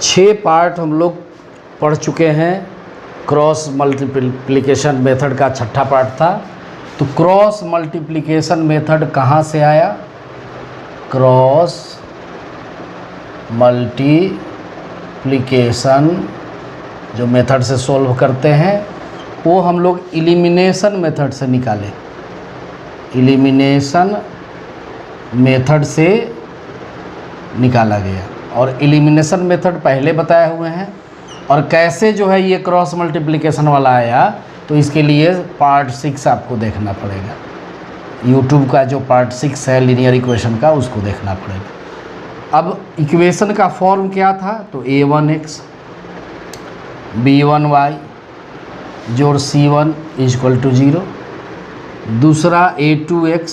6 part हम लोग पढ़ चुके हैं। क्रॉस मल्टीप्लिकेशन मेथड का 6ठा पार्ट था। तो क्रॉस मल्टीप्लिकेशन मेथड कहाँ से आया? क्रॉस मल्टीप्लिकेशन जो मेथड से सॉल्व करते हैं वो हम लोग एलिमिनेशन मेथड से निकाले। एलिमिनेशन मेथड से निकाला गया और एलिमिनेशन मेथड पहले बताए हुए हैं। और कैसे जो है ये क्रॉस मल्टीप्लिकेशन वाला आया, तो इसके लिए पार्ट 6 आपको देखना पड़ेगा। यूट्यूब का जो पार्ट 6 है लीनियर इक्वेशन का, उसको देखना पड़ेगा। अब इक्वेशन का फॉर्म क्या था? तो a1x b1y जोड़ c1 = 0। दूसरा a2x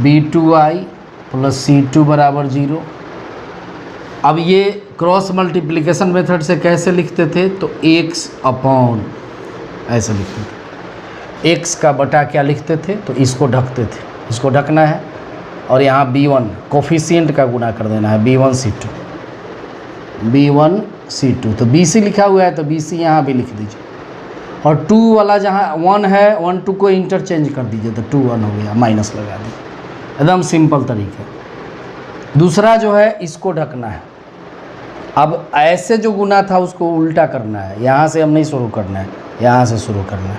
b2y + c2 = 0। अब ये क्रॉस मल्टीप्लिकेशन मेथड से कैसे लिखते थे? तो x अपॉन ऐसे लिखते थे। x का बटा क्या लिखते थे? तो इसको ढकते थे, इसको ढकना है। और यहाँ b1 कोफिशिएंट का गुणा कर देना है, b1c2 तो bc लिखा हुआ है तो bc यहाँ भी लिख दीजिए। और 2 वाला जहाँ 1 है 1 2 को इंटरचेंज कर दीजिए तो 2 1 हो गया, माइनस लगा दीजिए। एकदम सिंपल तरीका। दूसरा जो है इसको ढकना है। अब ऐसे जो गुना था उसको उल्टा करना है, यहाँ से हम नहीं शुरू करना है, यहाँ से शुरू करना है।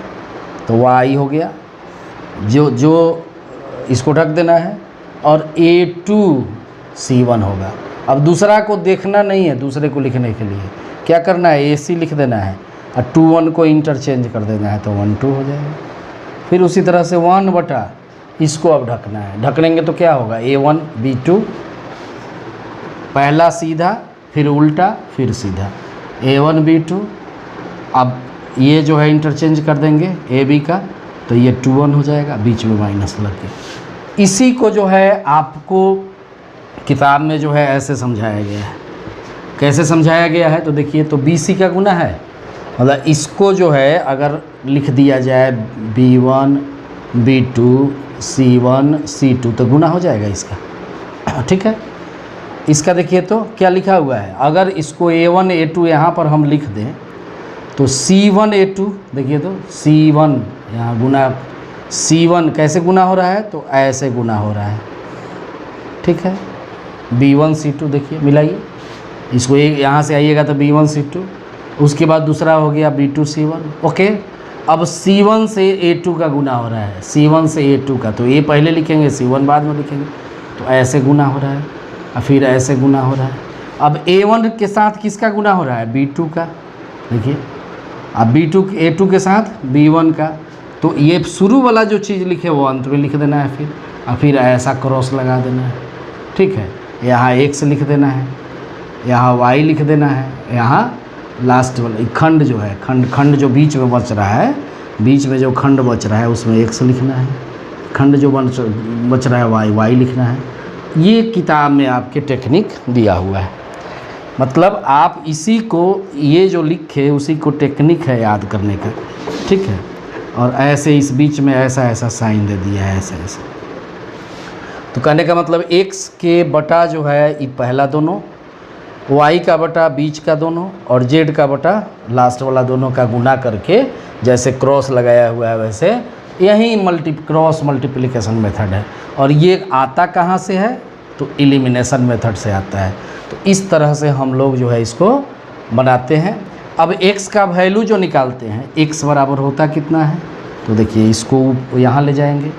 तो y हो गया जो इसको ढक देना है। और a2c1 होगा। अब दूसरा को देखना नहीं है, दूसरे को लिखने के लिए क्या करना है? ac लिख देना है और 2 1 को इंटरचेंज कर देना है तो 1 2 हो जाएगा। फिर उसी तरह से 1 बटा इसको अब ढकना है। ढकनेंगे तो क्या होगा? a1 b2 पहला सीधा फिर उल्टा फिर सीधा a1 b2। अब ये जो है इंटरचेंज कर देंगे ab का तो ये 2 1 हो जाएगा, बीच में माइनस लग के। इसी को जो है आपको किताब में जो है ऐसे समझाया गया है। कैसे समझाया गया है? तो देखिए, तो bc का गुना है, मतलब इसको जो है अगर लिख दिया जाए b1 b2 c1 c2 तो गुना हो जाएगा इसका। ठीक है। इसका देखिए तो क्या लिखा हुआ है। अगर इसको a1 a2 यहाँ पर हम लिख दें तो c1 a2, देखिए तो c1 यहाँ गुना, c1 कैसे गुना हो रहा है? तो ऐसे गुना हो रहा है। ठीक है। b1 c2 देखिए, मिलाइए इसको, यहाँ से आइएगा तो b1 c2, उसके बाद दूसरा हो गया b2 c1। ओके। अब c1 से a2 का गुना हो रहा है, c1 से a2 का, तो a पहले लिखेंगे c1 बाद में लिखेंगे, तो ऐसे गुना हो रहा है और फिर ऐसे गुना हो रहा है। अब a1 के साथ किसका गुना हो रहा है? b2 का। देखिए अब b2 a2 के साथ b1 का, तो ये शुरू वाला जो चीज़ लिखे वो अंत में लिख देना है फिर ऐसा क्रॉस लगा देना है। ठीक है। यहाँ x लिख देना है, यहाँ y लिख देना है, यहाँ लास्ट वाला खंड जो है, खंड जो बीच में बच रहा है, बीच में जो खंड बच रहा है उसमें x लिखना है, खंड जो बच रहा है y लिखना है। ये किताब में आपके टेक्निक दिया हुआ है। मतलब आप इसी को, ये जो लिखे उसी को टेक्निक है याद करने का। ठीक है। और ऐसे इस बीच में ऐसा साइन दे दिया है, ऐसे। तो कहने का मतलब x के बटा जो है ये पहला दोनों, y का बटा बीच का दोनों, और z का बटा लास्ट वाला दोनों का गुना करके जैसे क्रॉस लगाया हुआ है वैसे यही क्रॉस मल्टीप्लिकेशन मेथड है। और ये आता कहाँ से है? तो एलिमिनेशन मेथड से आता है। तो इस तरह से हम लोग जो है इसको बनाते हैं। अब x का वैल्यू जो निकालते हैं, x बराबर होता कितना है? तो देखिए इसको यहाँ ले जाएंगे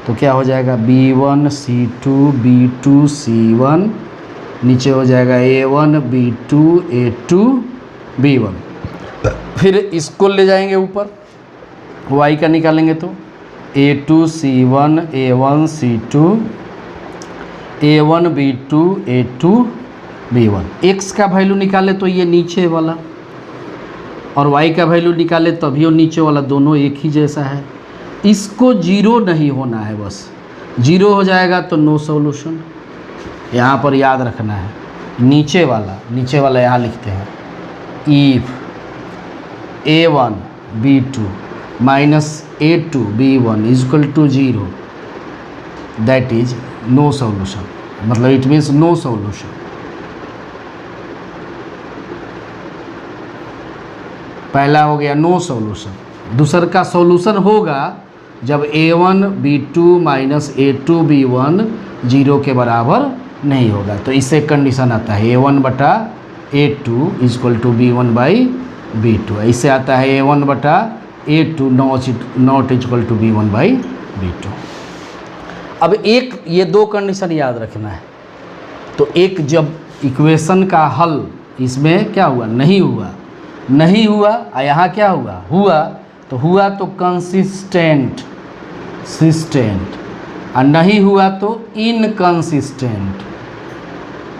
तो क्या हो जाएगा? b1 c2 b2 c1, नीचे हो जाएगा a1 b2 a2 b1। फिर इसको ले जाएंगे ऊपर, y का निकालेंगे तो a2 c1 a1 c2 a1 b2 a2 b1। x का वैल्यू निकाले तो ये नीचे वाला, और y का वैल्यू निकाले तभी वो नीचे वाला, दोनों एक ही जैसा है। इसको 0 नहीं होना है, बस 0 हो जाएगा तो नो सॉल्यूशन। यहाँ पर याद रखना है, नीचे वाला यहाँ लिखते हैं if a1 b2 minus a2 b1 = 0, that is no solution. मतलब इट मीन्स नो सॉल्यूशन। पहला हो गया नो सॉल्यूशन, दूसर का सॉल्यूशन होगा जब a1 b2 minus a2 b1 0 के बराबर नहीं होगा। तो इससे कंडीशन आता है a1 बटा a2 equal to b1 by b2। इससे आता है a1 बटा a2 not equal to b1 by b2। अब एक ये दो कंडीशन याद रखना है। तो एक जब इक्वेशन का हल इसमें क्या हुआ, नहीं हुआ और यहाँ क्या हुआ, तो कंसिस्टेंट और नहीं हुआ तो इनकंसिस्टेंट,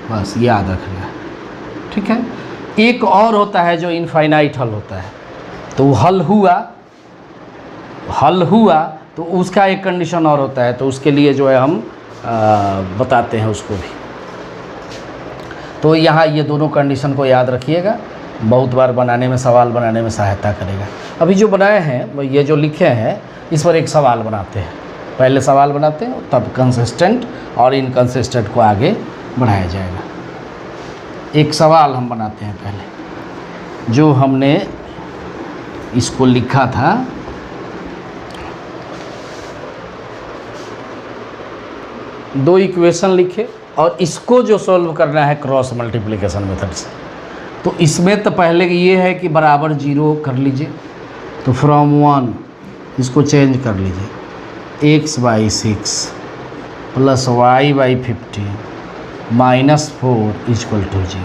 बस याद रखना है, ठीक है। एक और होता है जो इनफाइनाइट हल होता है, तो हल हुआ तो उसका एक कंडीशन और होता है, तो उसके लिए जो है हम बताते हैं उसको भी। तो यहाँ ये दोनों कंडीशन को याद रखिएगा, बहुत बार बनाने में, सवाल बनाने में सहायता करेगा। अभी जो बनाए हैं, ये जो लिखे हैं, इस पर एक सवाल बनाते हैं। पहले सवाल बनाते हैं, तब कंसिस्टेंट और इनकंसिस्टेंट को आगे बढ़ाया जाएगा। एक सवाल हम बनाते हैं पहले, जो हमने इसको लिखा था, दो इक्वेशन लिखे और इसको जो सॉल्व करना है क्रॉस मल्टीप्लिकेशन मेथड से। तो इसमें तो पहले ये है कि बराबर 0 कर लीजिए, तो फ्रॉम 1 इसको चेंज कर लीजिए, x by 6 plus y by 15 minus 4 equal to 0।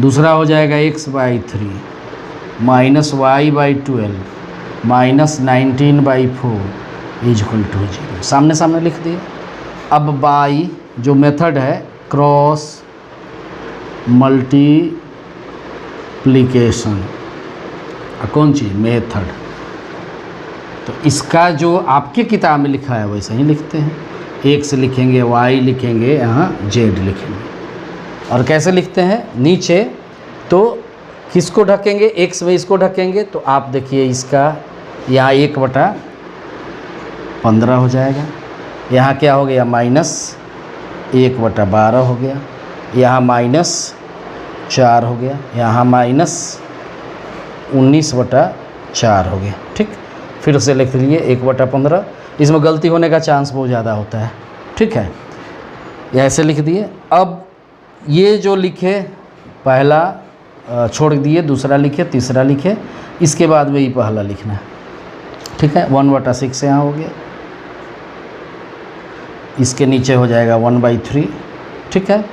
दूसरा हो जाएगा x by 3 minus y by 12 minus 19 by 4 equal to 0। सामने सामने लिख दिए। अब बाई जो मेथड है क्रॉस मल्टीप्लिकेशन, कौन चीज़, मेथड, तो इसका जो आपके किताब में लिखा है वैसा ही लिखते हैं। x लिखेंगे, y लिखेंगे, यहाँ z लिखेंगे। और कैसे लिखते हैं, नीचे तो किसको ढकेंगे, x में इसको ढकेंगे, तो आप देखिए इसका यहाँ 1/15 हो जाएगा। यहाँ क्या हो गया, माइनस 1/12 हो गया, यहाँ -4 हो गया, यहाँ -19/4 हो गया। ठीक, फिर से लिख लीजिए 1/15। इसमें गलती होने का चांस बहुत ज़्यादा होता है, ठीक है, ऐसे लिख दिए। अब ये जो लिखे, पहला छोड़ दिए, दूसरा लिखे, तीसरा लिखे, इसके बाद में ये पहला लिखना है, ठीक है। 1/6 यहाँ हो गया, इसके नीचे हो जाएगा 1/3, ठीक है।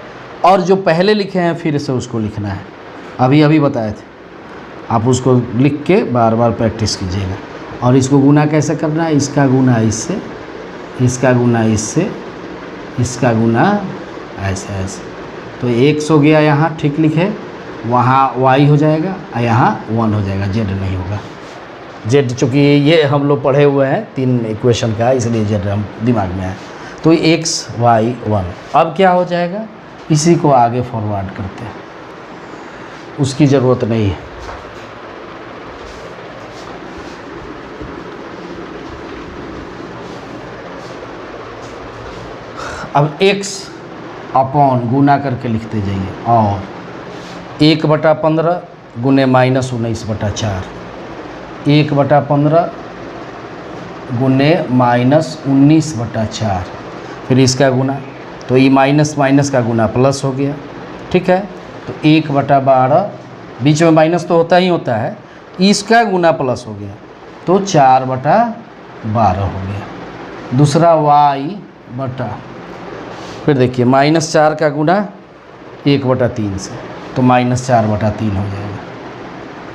और जो पहले लिखे हैं फिर से उसको लिखना है, अभी बताए थे, आप उसको लिख के बार बार प्रैक्टिस कीजिएगा। और इसको गुना कैसे करना है, इसका गुना इससे, इसका गुना इससे, इसका गुना ऐसे ऐसे। तो 1 हो गया यहाँ, ठीक लिखे, वहाँ y हो जाएगा और यहाँ 1 हो जाएगा, z नहीं होगा। z चूँकि ये हम लोग पढ़े हुए हैं 3 इक्वेशन का, इसलिए z हम दिमाग में है। तो x y 1। अब क्या हो जाएगा, इसी को आगे फॉरवर्ड करते हैं, उसकी ज़रूरत नहीं है। अब x अपॉन गुना करके लिखते जाइए, और 1/15 गुने -19/4, 1/15 गुने -19/4, फिर इसका गुना, तो ये माइनस माइनस का गुना प्लस हो गया, ठीक है। तो 1/12, बीच में माइनस तो होता ही होता है, इसका गुना प्लस हो गया, तो 4/12 हो गया। दूसरा y बटा, फिर देखिए -4 का गुना 1/3 से, तो -4/3 हो जाएगा।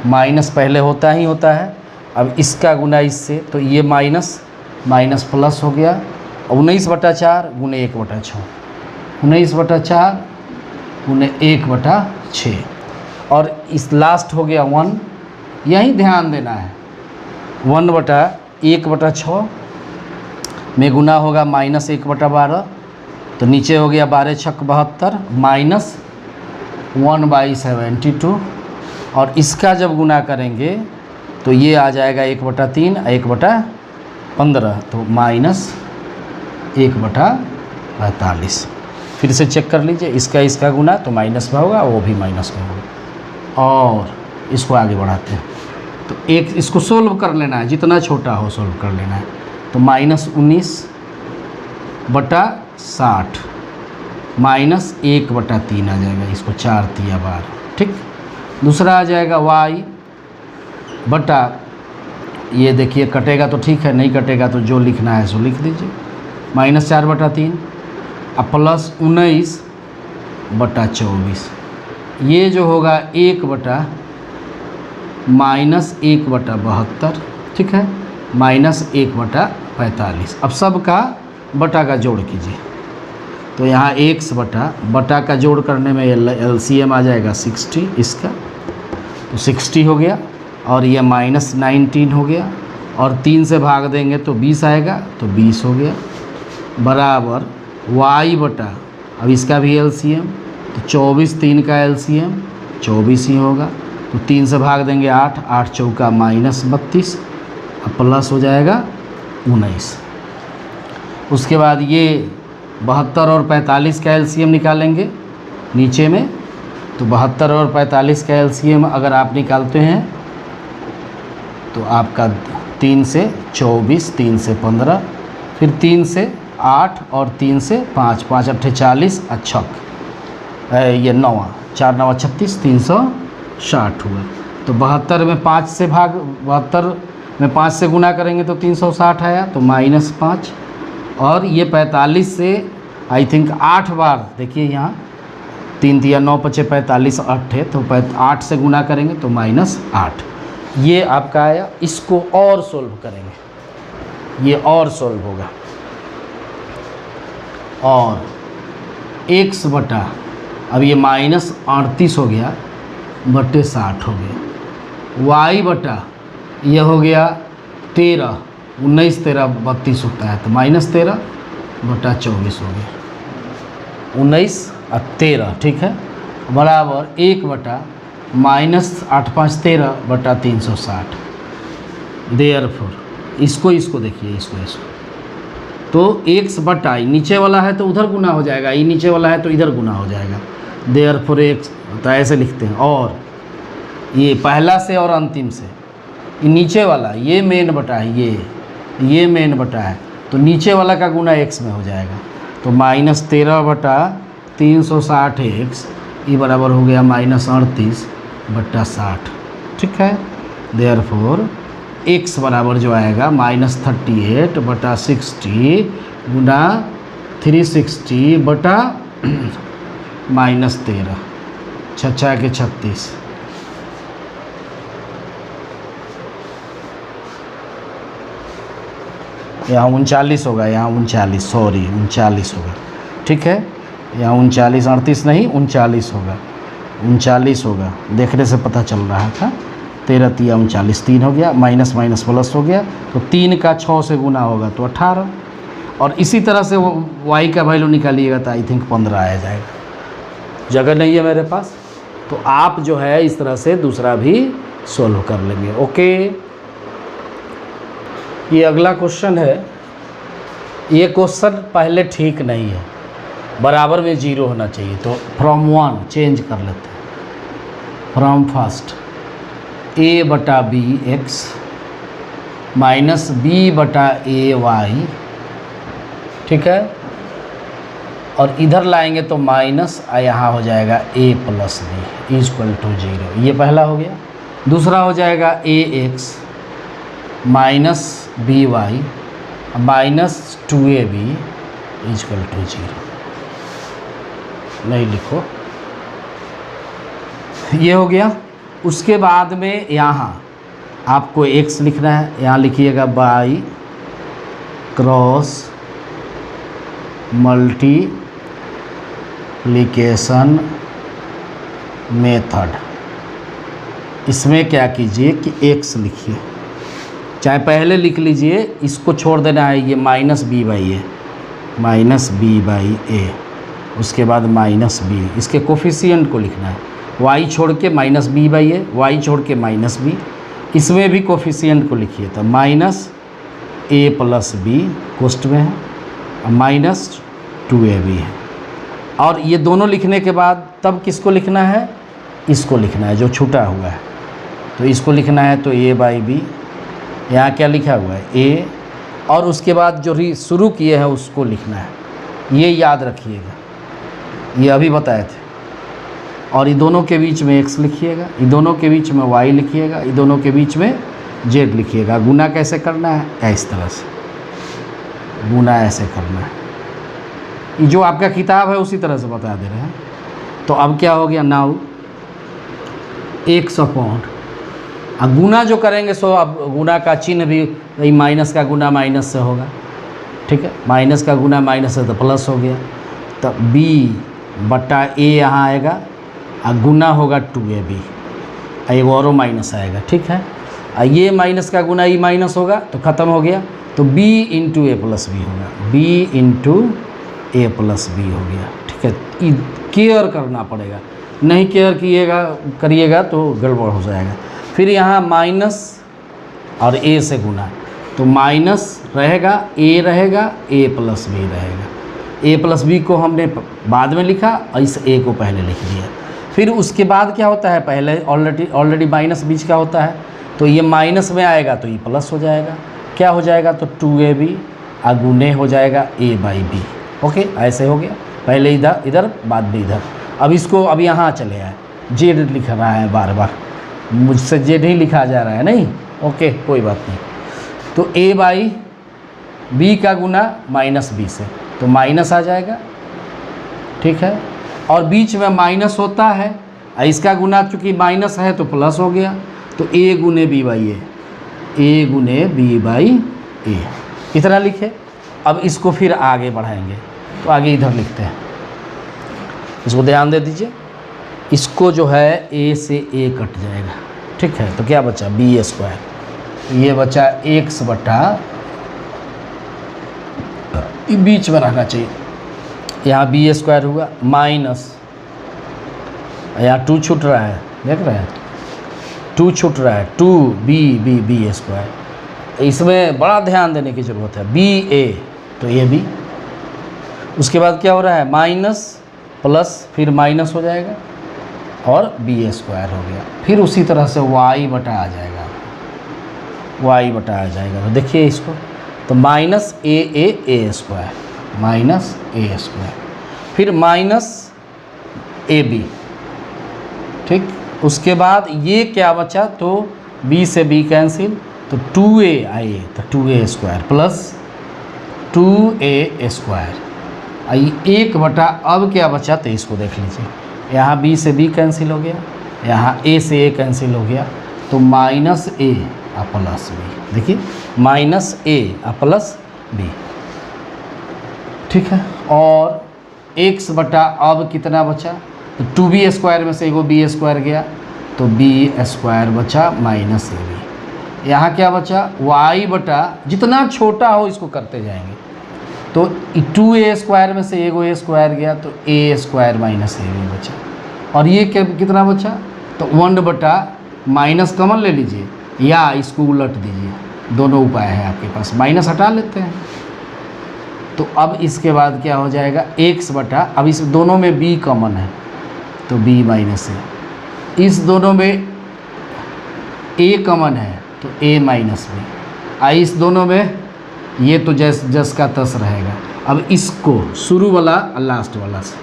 माइनस पहले होता ही होता है, अब इसका गुना इससे, तो ये माइनस माइनस प्लस हो गया। 19/4 गुने 1/6, 19/4 गुने 1/6, और इस लास्ट हो गया 1, यही ध्यान देना है। 1/1/6 में गुना होगा -1/12, तो नीचे हो गया 12 छक 72 माइनस 1/72, और इसका जब गुना करेंगे तो ये आ जाएगा 1/3 1/15, तो -1/45। फिर से चेक कर लीजिए, इसका गुना तो माइनस में होगा, वो भी माइनस में होगा। और इसको आगे बढ़ाते हैं। तो एक इसको सोल्व कर लेना है, जितना छोटा हो सोल्व कर लेना है। तो -19/60 -1/3 आ जाएगा, इसको 4 तिया 12, ठीक। दूसरा आ जाएगा y बटा, ये देखिए कटेगा तो ठीक है, नहीं कटेगा तो जो लिखना है सो लिख दीजिए, -4/3 अब प्लस 19/24, ये जो होगा 1/-1/72, ठीक है, -1/45। अब सब का बटा का जोड़ कीजिए, तो यहाँ x बटा का जोड़ करने में LCM आ जाएगा 60 इसका, तो 60 हो गया, और ये -19 हो गया, और 3 से भाग देंगे तो 20 आएगा, तो 20 हो गया, बराबर y बटा, अब इसका भी LCM, तो 24 3 का LCM 24 ही होगा, तो 3 से भाग देंगे 8, 8 चौका -32, अब प्लस हो जाएगा 19। उसके बाद ये 72 और 45 का LCM निकालेंगे नीचे में, तो 72 और 45 का LCM अगर आप निकालते हैं तो आपका 3 से 24, 3 से 15, फिर 3 से 8 और 3 से 5, 5 8 40, अच्छा ये 9, 4 9 36, 360 हुआ। तो 72 में 5 से भाग, 72 में 5 से गुना करेंगे तो 360 आया, तो -5, और ये 45 से आई थिंक 8 बार, देखिए यहाँ 3 तिया 9 5 45 8 है, तो 8 से गुना करेंगे तो -8, ये आपका आया। इसको और सोल्व करेंगे, ये और सोल्व होगा, और x बटा, अब ये -38 हो गया बटे 60 हो गया, y बटा ये हो गया 13, 19 13 32 होता है, तो -13/24 हो गया, 19 और 13, ठीक है, बराबर 1 बटा -8 5 13/360। देयरफॉर इसको देखिए, इसको तो x बटा, नीचे वाला है तो उधर गुना हो जाएगा, ये नीचे वाला है तो इधर गुना हो जाएगा, देयरफॉर x, तो ऐसे लिखते हैं। और ये पहला से और अंतिम से, ये नीचे वाला ये मेन बटा है, ये मेन बटा है, तो नीचे वाला का गुना x में हो जाएगा, तो -13/360x, ये बराबर हो गया -38/60, ठीक है। देयरफॉर x बराबर जो आएगा -38/60 गुना 360/-13, 6 के 36, यहाँ 39 होगा, यहाँ 39, सॉरी 39 होगा, ठीक है, यहाँ 39 38 नहीं 39 होगा, 39 होगा, देखने से पता चल रहा था, 13 तिया 39, 3 हो गया, माइनस माइनस प्लस हो गया, तो 3 का 6 से गुना होगा तो 18, और इसी तरह से वो y का वैल्यू निकालिएगा तो आई थिंक 15 आ जाएगा, जगह नहीं है मेरे पास, तो आप जो है इस तरह से दूसरा भी सोल्व कर लेंगे। ओके, ये अगला क्वेश्चन है, ये क्वेश्चन पहले ठीक नहीं है, बराबर में 0 होना चाहिए, तो फ्रॉम 1 चेंज कर लेते हैं, फ्रॉम फर्स्ट a/bx -b/ay, ठीक है, और इधर लाएंगे तो माइनस, यहाँ हो जाएगा a + b = 0, ये पहला हो गया। दूसरा हो जाएगा ax -by -2ab = 0, नहीं लिखो, ये हो गया। उसके बाद में यहाँ आपको x लिखना है, यहाँ लिखिएगा बाई क्रॉस मल्टीप्लिकेशन मेथड। इसमें क्या कीजिए कि x लिखिए, चाहे पहले लिख लीजिए, इसको छोड़ देना है, ये -b/a, उसके बाद -b, इसके कोफिशिएंट को लिखना है, y छोड़ के -b/a, y छोड़ के -b, इसमें भी कोफिशिएंट को लिखिए, तो -a + b कोष्ट में है, -2ab है, और ये दोनों लिखने के बाद तब किसको लिखना है, इसको लिखना है जो छूटा हुआ है, तो इसको लिखना है तो a बाई बी, यहाँ क्या लिखा हुआ है a, और उसके बाद जो शुरू किए हैं उसको लिखना है, ये याद रखिएगा, ये अभी बताए थे। और ये दोनों के बीच में x लिखिएगा, ये दोनों के बीच में y लिखिएगा, ये दोनों के बीच में z लिखिएगा। गुना कैसे करना है, इस तरह से गुना ऐसे करना है। ये जो आपका किताब है उसी तरह से बता दे रहे हैं। तो अब क्या हो गया, नाउ x अपॉन, अब गुना जो करेंगे सो अब गुना का चिन्ह भी माइनस का गुना माइनस से होगा, ठीक है, माइनस का गुना माइनस से तो प्लस हो गया। तो b बटा a यहाँ आएगा और गुना होगा 2ab, एक और माइनस आएगा, ठीक है। ये माइनस का गुना ई माइनस होगा तो ख़त्म हो गया, तो b इंटू ए प्लस बी होगा, b इंटू ए प्लस बी हो गया, ठीक है। केयर करना पड़ेगा, नहीं केयर करिएगा तो गड़बड़ हो जाएगा। फिर यहाँ माइनस और a से गुना, तो माइनस रहेगा, a रहेगा, a प्लस बी रहेगा। a प्लस बी को हमने बाद में लिखा और इस a को पहले लिख दिया। फिर उसके बाद क्या होता है, पहले ऑलरेडी माइनस बीच का होता है, तो ये माइनस में आएगा तो ये प्लस हो जाएगा, क्या हो जाएगा, तो 2ab और गुने हो जाएगा a बाई बी। ओके, ऐसे हो गया, पहले इधर बाद में इधर। अब इसको अब यहाँ चले आए, जेड लिख रहा है बार बार, मुझसे जेड ही लिखा जा रहा है, नहीं, ओके कोई बात नहीं। तो a बाई बी का गुना माइनस बी से, तो माइनस आ जाएगा, ठीक है। और बीच में माइनस होता है, इसका गुना चूँकि माइनस है तो प्लस हो गया, तो a गुने बी बाई ए, a गुने बी बाई ए, इतना लिखे। अब इसको फिर आगे बढ़ाएंगे, तो आगे इधर लिखते हैं, इसको ध्यान दे दीजिए। इसको जो है a से a कट जाएगा, ठीक है, तो क्या बचा बी स्क्वायर, ये बचा x बटा, बीच में रहना चाहिए, यहाँ बी स्क्वायर हुआ माइनस, यहाँ 2 छूट रहा है, देख रहे हैं 2 छूट रहा है, 2b स्क्वायर। इसमें बड़ा ध्यान देने की ज़रूरत है, बी ए तो ये बी, उसके बाद क्या हो रहा है माइनस प्लस, फिर माइनस हो जाएगा और बी स्क्वायर हो गया। फिर उसी तरह से y बटा आ जाएगा, y बटा आ जाएगा। तो देखिए इसको, तो माइनस ए स्क्वायर, माइनस ए स्क्वायर, फिर माइनस ए बी, ठीक। उसके बाद ये क्या बचा, तो b से b कैंसिल, तो 2a आए, तो 2a square plus 2a square, आई 1 बटा, अब क्या बचा, तो इसको देख लीजिए, यहाँ b से b कैंसिल हो गया, यहाँ a से a कैंसिल हो गया, तो माइनस a और प्लस b, देखिए माइनस a और प्लस b, ठीक है। और x बटा अब कितना बचा, तो 2b स्क्वायर में से एगो b स्क्वायर गया, तो b स्क्वायर बचा माइनस ए बी। यहाँ क्या बचा, y बटा, जितना छोटा हो इसको करते जाएंगे, तो 2a स्क्वायर में से एगो a स्क्वायर गया, तो a square minus a b बचा। और ये कितना बचा, तो 1 बटा, माइनस कॉमन ले लीजिए या इसको उलट दीजिए, दोनों उपाय है आपके पास, माइनस हटा लेते हैं। तो अब इसके बाद क्या हो जाएगा, x बटा, अब इस दोनों में b कॉमन है, तो b माइनस है, इस दोनों में a कॉमन है तो a माइनस b, इस दोनों में ये तो जस का तस रहेगा। अब इसको शुरू वाला लास्ट वाला से,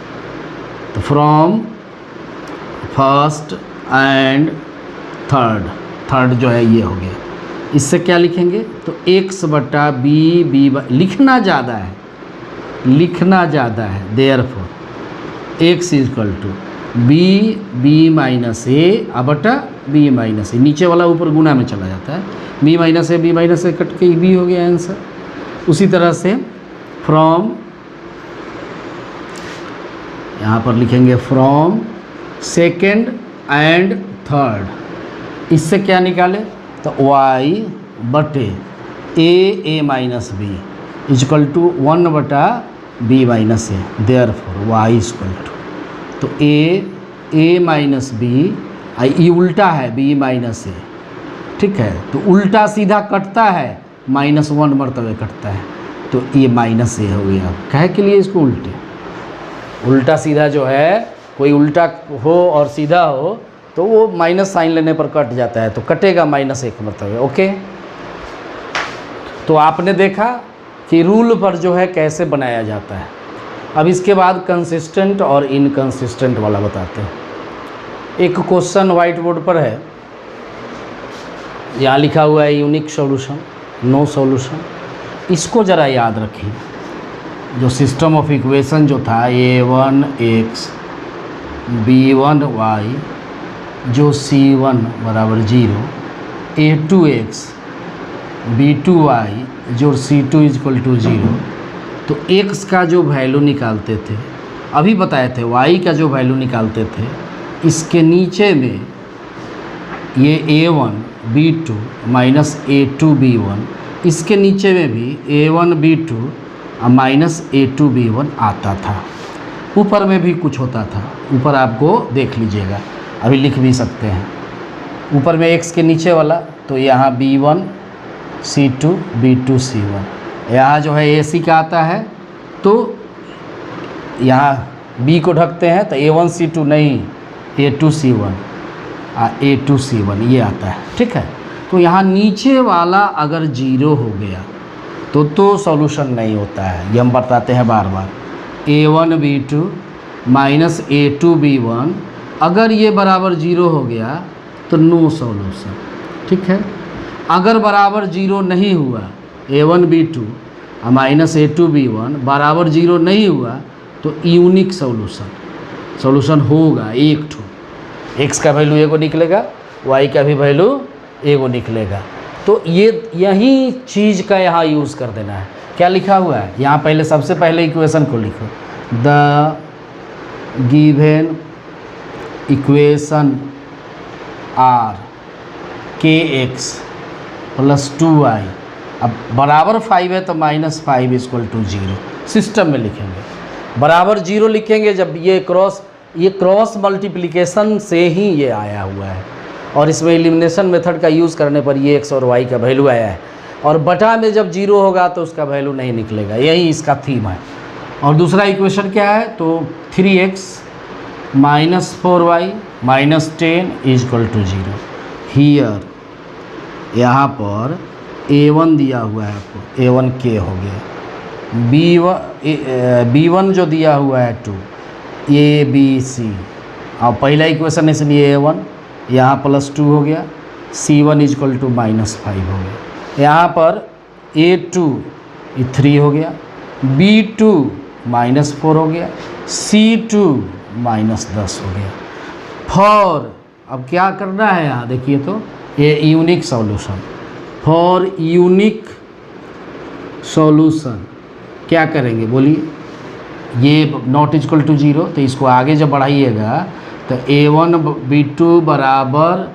तो फ्रॉम फर्स्ट एंड थर्ड जो है ये हो गया, इससे क्या लिखेंगे, तो x बटा बी, लिखना ज़्यादा है, therefore x equal to b minus a बटा बी माइनस ए, नीचे वाला ऊपर गुना में चला जाता है, बी माइनस ए कट के बी हो गया आंसर। उसी तरह से फ्रॉम, यहाँ पर लिखेंगे फ्रॉम सेकेंड एंड थर्ड, इससे क्या निकाले, तो y बटे a minus b equal to 1 बटा b minus a, therefore y equal to, तो ए माइनस बी, ये उल्टा है b माइनस ए, ठीक है, तो उल्टा सीधा कटता है, -1 मरतबे कटता है, तो ये माइनस ए हो गया। कहे के लिए इसको उल्टा सीधा जो है, कोई उल्टा हो और सीधा हो तो वो माइनस साइन लेने पर कट जाता है, तो कटेगा -1 मतलब, ओके। तो आपने देखा कि रूल पर जो है कैसे बनाया जाता है। अब इसके बाद कंसिस्टेंट और इनकंसिस्टेंट वाला बताते हैं। एक क्वेश्चन वाइट बोर्ड पर है, यहाँ लिखा हुआ है यूनिक सॉल्यूशन, नो सॉल्यूशन। इसको ज़रा याद रखिए, जो सिस्टम ऑफ इक्वेशन जो था a1x b1y जो c1 बराबर 0, a2x b2y जो c2 इक्वल टू 0, तो x का जो वैल्यू निकालते थे, अभी बताए थे y का जो वैल्यू निकालते थे, इसके नीचे में ये a1 b2 minus a2 b1, इसके नीचे में भी a1 b2 minus a2 b1 आता था। ऊपर में भी कुछ होता था, ऊपर आपको देख लीजिएगा, अभी लिख भी सकते हैं। ऊपर में x के नीचे वाला, तो यहाँ b1 c2 b2 c1, यहाँ जो है ac का आता है, तो यहाँ b को ढकते हैं तो a1 c2 नहीं, a2 c1 a2 c1 ये आता है, ठीक है। तो यहाँ नीचे वाला अगर 0 हो गया तो सॉल्यूशन नहीं होता है, ये हम बताते हैं बार बार। a1 b2 minus a2 b1 अगर ये बराबर 0 हो गया तो नो सॉल्यूशन, ठीक है। अगर बराबर 0 नहीं हुआ, a1 b2 minus a2 b1 बराबर 0 नहीं हुआ, तो यूनिक सॉल्यूशन होगा एक ठो। x का वैल्यू एगो निकलेगा, y का भी वैल्यू एगो निकलेगा। तो ये यही चीज़ का यहाँ यूज़ कर देना है। क्या लिखा हुआ है यहाँ, पहले सबसे पहले इक्वेशन को लिखो, the given equation are kx plus 2y, अब बराबर 5 है तो -5 इक्वल टू 0 सिस्टम में लिखेंगे। बराबर 0 लिखेंगे जब ये क्रॉस मल्टीप्लिकेशन से ही ये आया हुआ है, और इसमें एलिमिनेशन मेथड का यूज़ करने पर ये x और y का वैल्यू आया है, और बटा में जब 0 होगा तो उसका वैल्यू नहीं निकलेगा, यही इसका थीम है। और दूसरा इक्वेशन क्या है, तो 3x minus 4y minus 10 equal to 0। Here यहाँ पर a1 दिया हुआ है आपको, a1 k हो गया, b1 जो दिया हुआ है 2 a b c, और पहला इक्वेशन इसलिए a1 यहाँ प्लस 2 हो गया, c1 इक्वल टू -5 हो गया। यहाँ पर a2 3 हो गया, b2 -4 हो गया, c2 -10 हो गया। फॉर अब क्या करना है यहाँ देखिए, तो ये unique solution, for unique solution क्या करेंगे बोलिए, ये नॉट इक्वल टू 0, तो इसको आगे जब बढ़ाइएगा तो a1 b2 बराबर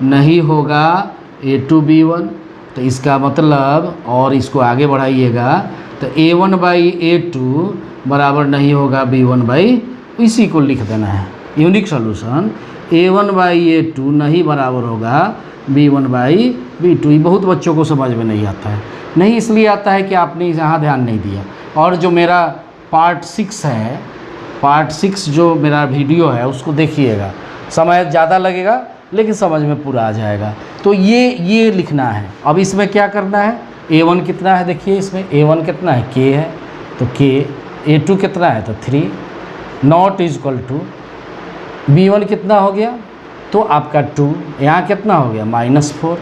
नहीं होगा a2 b1, तो इसका मतलब, और इसको आगे बढ़ाइएगा तो a1 बाई a2 बराबर नहीं होगा b1 बाई, इसी को लिख देना है unique solution. a1 by a2 नहीं बराबर होगा b1 बाई b2। ये बहुत बच्चों को समझ में नहीं आता है, नहीं इसलिए आता है कि आपने यहाँ ध्यान नहीं दिया। और जो मेरा पार्ट 6 है, पार्ट 6 जो मेरा वीडियो है उसको देखिएगा, समय ज़्यादा लगेगा लेकिन समझ में पूरा आ जाएगा। तो ये लिखना है। अब इसमें क्या करना है, a1 कितना है देखिए, इसमें a1 कितना है k है, तो k, a2 कितना है तो 3, नॉट इक्वल टू b1 कितना हो गया तो आपका 2, यहाँ कितना हो गया -4।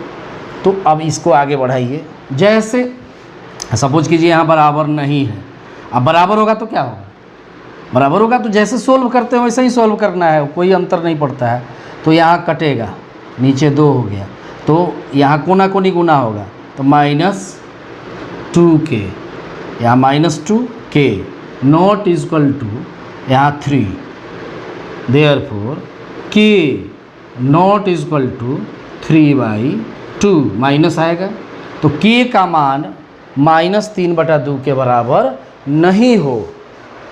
तो अब इसको आगे बढ़ाइए, जैसे सपोज कीजिए यहाँ बराबर नहीं है, अब बराबर होगा तो क्या होगा, बराबर होगा तो जैसे सोल्व करते हैं वैसे ही सोल्व करना है, कोई अंतर नहीं पड़ता है। तो यहाँ कटेगा, नीचे 2 हो गया, तो यहाँ कोना कोनी गुना होगा, तो -2k, यहाँ -2k, नॉट इक्वल टू यहाँ 3, therefore k not equal to 3/2, minus आएगा, तो k का मान -3/2 के बराबर नहीं हो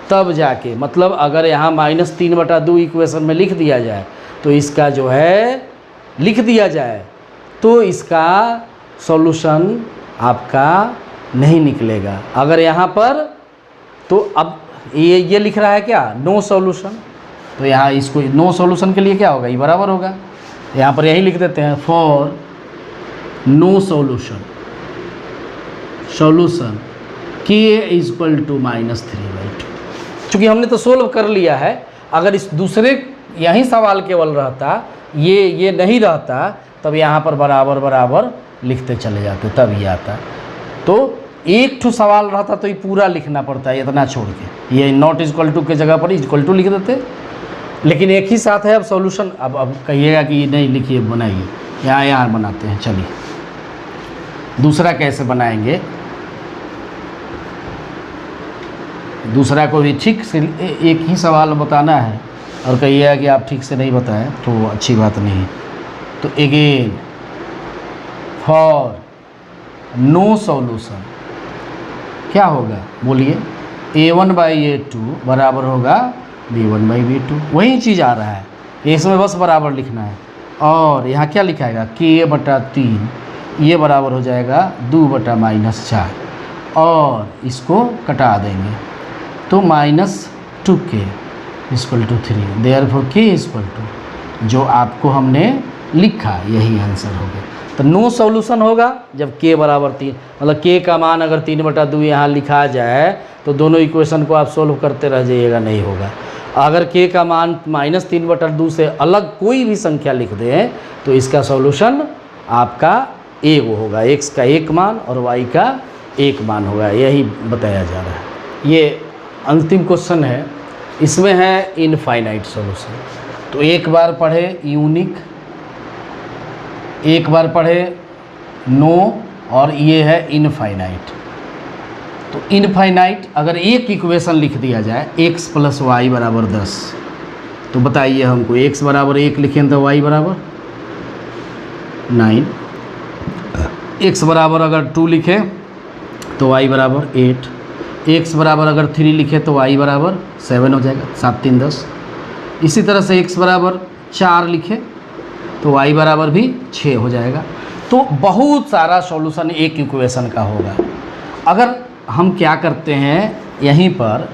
तब जाके, मतलब अगर यहाँ -3/2 इक्वेशन में लिख दिया जाए तो इसका जो है लिख दिया जाए तो इसका सॉल्यूशन आपका नहीं निकलेगा। अगर यहाँ पर तो अब ये लिख रहा है क्या, नो सॉल्यूशन, तो यहाँ इसको नो सॉल्यूशन के लिए क्या होगा, ये बराबर होगा, यहाँ पर यही लिख देते हैं फॉर नो सॉल्यूशन के इक्वल टू -3/2। चूँकि हमने तो सोल्व कर लिया है, अगर इस दूसरे यही सवाल केवल रहता, ये नहीं रहता, तब यहाँ पर बराबर बराबर लिखते चले जाते, तब ये आता। तो एक ठो सवाल रहता तो ये पूरा लिखना पड़ता है इतना छोड़ के, ये नॉट इक्वल टू के जगह पर इक्वल टू लिख देते, लेकिन एक ही साथ है। अब सॉल्यूशन अब कहिएगा कि नहीं लिखिए, बनाइए, यहाँ बनाते हैं। चलिए दूसरा कैसे बनाएंगे, दूसरा को भी ठीक से एक ही सवाल बताना है, और कहिएगा कि आप ठीक से नहीं बताएं तो अच्छी बात नहीं है। तो अगेन फॉर नो सॉल्यूशन क्या होगा, बोलिए, a1/a2 बराबर होगा b1/b2। वही चीज़ आ रहा है, इसमें बस बराबर लिखना है। और यहाँ क्या लिखाएगा, k/3, ये बराबर हो जाएगा 2/-4, और इसको कटा देंगे तो -2k = 3। देयरफॉर k = जो आपको हमने लिखा, यही आंसर हो गया। तो नो सॉल्यूशन होगा जब k बराबर 3, मतलब k का मान अगर 3/2 यहाँ लिखा जाए तो दोनों इक्वेशन को आप सोल्व करते रह जाइएगा, नहीं होगा। अगर k का मान -3/2 से अलग कोई भी संख्या लिख दें तो इसका सॉल्यूशन आपका एक होगा, x का एक मान और y का एक मान होगा, यही बताया जा रहा है। ये अंतिम क्वेश्चन है, इसमें है इनफाइनाइट सॉल्यूशन। तो एक बार पढ़े यूनिक, एक बार पढ़े नो, और ये है इनफाइनाइट। तो इनफाइनाइट अगर एक इक्वेशन लिख दिया जाए x + y = 10, तो बताइए हमको, x = 1 लिखें तो y = 9, x बराबर अगर 2 लिखें तो y = 8, x बराबर अगर 3 लिखे तो y = 7 हो जाएगा, 7 3 10। इसी तरह से x बराबर 4 लिखे तो y बराबर भी 6 हो जाएगा। तो बहुत सारा सॉल्यूशन एक इक्वेशन का होगा। अगर हम क्या करते हैं, यहीं पर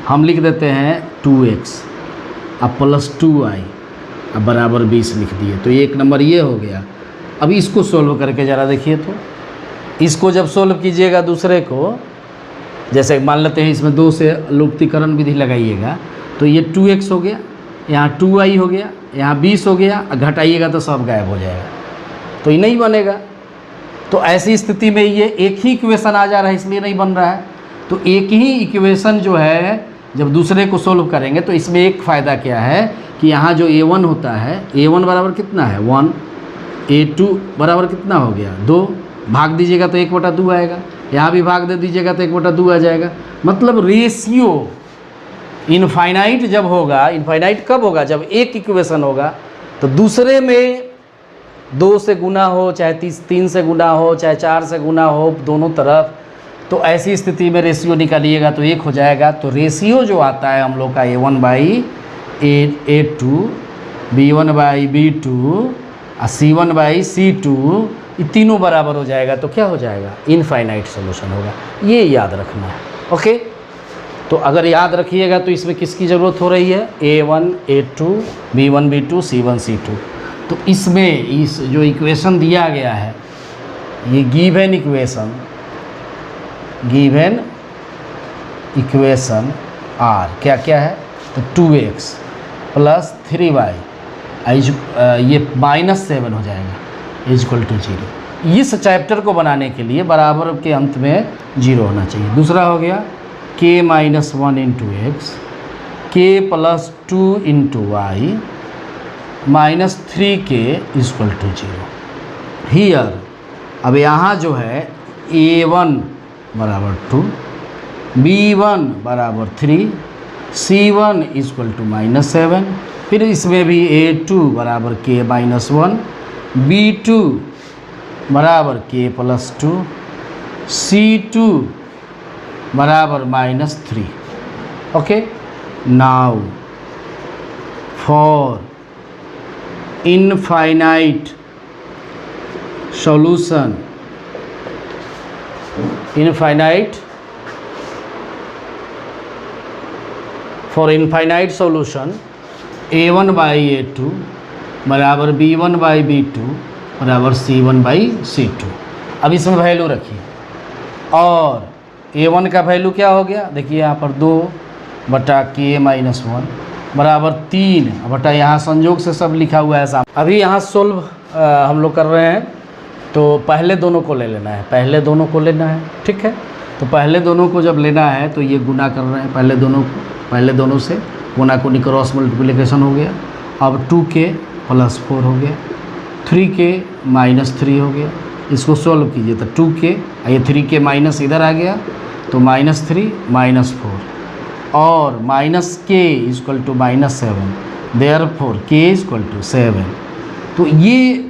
हम लिख देते हैं 2x अब +2y अब बराबर 20 लिख दिए, तो एक नंबर ये हो गया। अब इसको सोल्व करके ज़रा देखिए, तो इसको जब सोल्व कीजिएगा दूसरे को, जैसे मान लेते हैं इसमें 2 से लुप्तीकरण विधि लगाइएगा, तो ये 2x हो गया, यहाँ 2y हो गया, यहाँ 20 हो गया, घटाइएगा तो सब गायब हो जाएगा, तो ये नहीं बनेगा। तो ऐसी स्थिति में ये एक ही इक्वेशन आ जा रहा है, इसलिए नहीं बन रहा है। तो एक ही इक्वेशन जो है जब दूसरे को सोल्व करेंगे तो इसमें एक फ़ायदा क्या है कि यहाँ जो a1 होता है, a1 बराबर कितना है 1, a2 बराबर कितना हो गया 2, भाग दीजिएगा तो 1/2 आएगा, यहाँ भी भाग दे दीजिएगा तो 1/2 आ जाएगा। मतलब रेशियो इनफाइनाइट जब होगा, इनफाइनाइट कब होगा, जब एक इक्वेशन होगा, तो दूसरे में 2 से गुना हो, चाहे 3 से गुना हो, चाहे 4 से गुना हो, दोनों तरफ, तो ऐसी स्थिति में रेशियो निकालिएगा तो 1 हो जाएगा। तो रेशियो जो आता है हम लोग का a1/a2, b1/b2 और c1/c2, ये तीनों बराबर हो जाएगा, तो क्या हो जाएगा, इनफाइनाइट सॉल्यूशन होगा। ये याद रखना है, ओके। तो अगर याद रखिएगा तो इसमें किसकी ज़रूरत हो रही है, a1 a2 b1 b2 c1 c2। तो इसमें इस जो इक्वेशन दिया गया है, ये गिवन इक्वेशन आर क्या क्या है, तो 2x + 3y ये -7 हो जाएगा = 0। इस चैप्टर को बनाने के लिए बराबर के अंत में 0 होना चाहिए। दूसरा हो गया k - 1 × x, k + 2 × y -3k = 0। Here अब यहाँ जो है a1 = 2, b1 = 3, c1 = -7, फिर इसमें भी a2 = k - 1, b2 = k + 2, c2 = -3। Okay, now for infinite solution, a1/a2 बराबर B1/B2 बराबर C1/C2। अब इसमें वैल्यू रखिए और A1 का वैल्यू क्या हो गया, देखिए यहाँ पर 2/K-1 बराबर 3 बटा यहाँ संयोग से सब लिखा हुआ है सामने। अभी यहाँ सोल्व हम लोग कर रहे हैं, तो पहले दोनों को ले लेना है, पहले दोनों को लेना है, ठीक है। तो पहले दोनों को जब लेना है तो ये गुना कर रहे हैं पहले दोनों को, पहले दोनों से गुना कोनी क्रॉस मल्टीप्लिकेशन हो गया। अब 2K + 4 हो गया, 3K - 3 हो गया। इसको सॉल्व कीजिए तो 2K, ये 3K माइनस इधर आ गया तो -3 - 4 और -K = -7, देयरफॉर K = 7। तो ये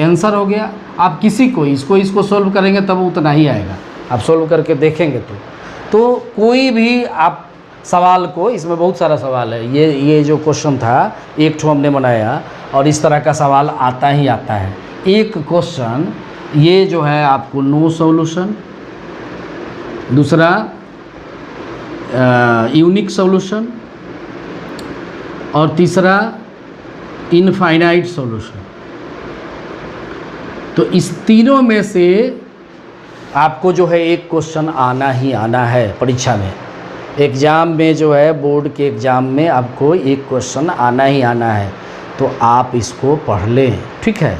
आंसर हो गया। आप किसी को इसको सॉल्व करेंगे तब उतना ही आएगा, आप सॉल्व करके देखेंगे तो कोई भी आप सवाल को, इसमें बहुत सारा सवाल है, ये जो क्वेश्चन था एक ठो हमने बनाया और इस तरह का सवाल आता ही आता है। एक क्वेश्चन ये जो है आपको नो सॉल्यूशन, दूसरा यूनिक सॉल्यूशन और तीसरा इनफाइनाइट सॉल्यूशन। तो इस तीनों में से आपको जो है एक क्वेश्चन आना ही आना है परीक्षा में, एग्ज़ाम में जो है बोर्ड के एग्ज़ाम में आपको एक क्वेश्चन आना ही आना है। तो आप इसको पढ़ लें, ठीक है।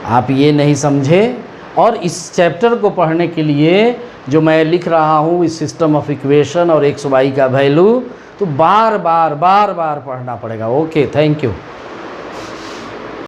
आप ये नहीं समझे, और इस चैप्टर को पढ़ने के लिए जो मैं लिख रहा हूँ इस सिस्टम ऑफ इक्वेशन और x y का वैल्यू, तो बार बार पढ़ना पड़ेगा। Okay, thank you.